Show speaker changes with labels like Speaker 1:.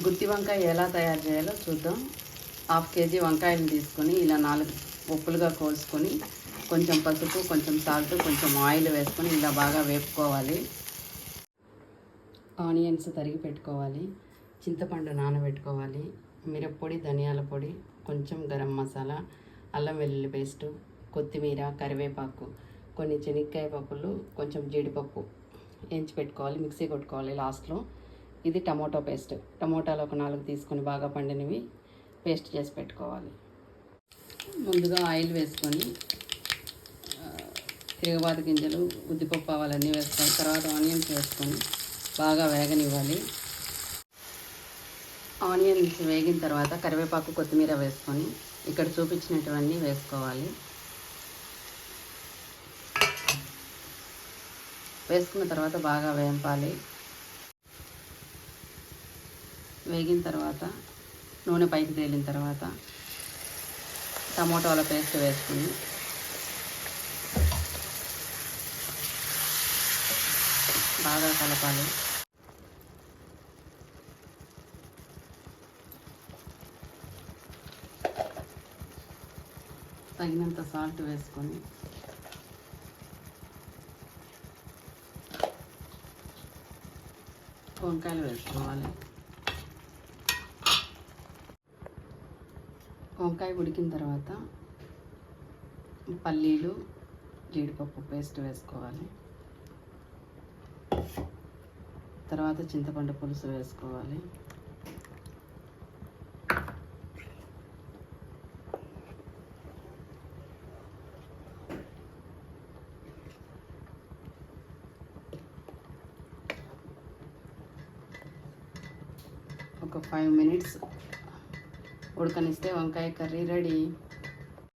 Speaker 1: గుత్తి వంకాయ ఎలా తయారు చేయాలో చూద్దాం. హాఫ్ కేజీ వంకాయలు తీసుకొని ఇలా 4 ఉప్పులుగా కోసుకొని కొంచెం పసుపు, కొంచెం సాల్ట్, కొంచెం ఆయిల్ వేసుకొని ఇలా బాగా వేపుకోవాలి. ఆనియన్స్ తరిగి పెట్టుకోవాలి, చింతపండు నానబెట్టుకోవాలి, మిరప్పొడి, ధనియాల పొడి, కొంచెం గరం మసాలా, అల్లం వెల్లుల్లి పేస్టు, కొత్తిమీర, కరివేపాకు, కొన్ని శనక్కాయ పప్పులు, కొంచెం జీడిపప్పు వేయించి పెట్టుకోవాలి. మిక్సీ కొట్టుకోవాలి లాస్ట్లో. ఇది టమోటో పేస్ట్. టమోటాలు ఒక 4 తీసుకొని బాగా పండినవి పేస్ట్ చేసి పెట్టుకోవాలి. ముందుగా ఆయిల్ వేసుకొని తిరగబాతు గింజలు, ఉద్దిపప్పు, అవన్నీ వేసుకొని తర్వాత ఆనియన్స్ వేసుకొని బాగా వేగనివ్వాలి. ఆనియన్స్ వేగిన తర్వాత కరివేపాకు, కొత్తిమీర వేసుకొని ఇక్కడ చూపించినటువన్నీ వేసుకోవాలి. వేసుకున్న తర్వాత బాగా వేంపాలి. వేగిన తర్వాత నూనె పైకి తేలిన తర్వాత టమోటాల పేస్ట్ వేసుకుని బాగా కలపాలి. తగినంత సాల్ట్ వేసుకొని వంకాయలు వేసుకోవాలి. వంకాయ ఉడికిన తర్వాత పల్లీలు, జీడిపప్పు పేస్ట్ వేసుకోవాలి. తర్వాత చింతపండు పులుసు వేసుకోవాలి. ఒక 5 minutes ఉడకనిస్తే వంకాయ కర్రీ రెడీ.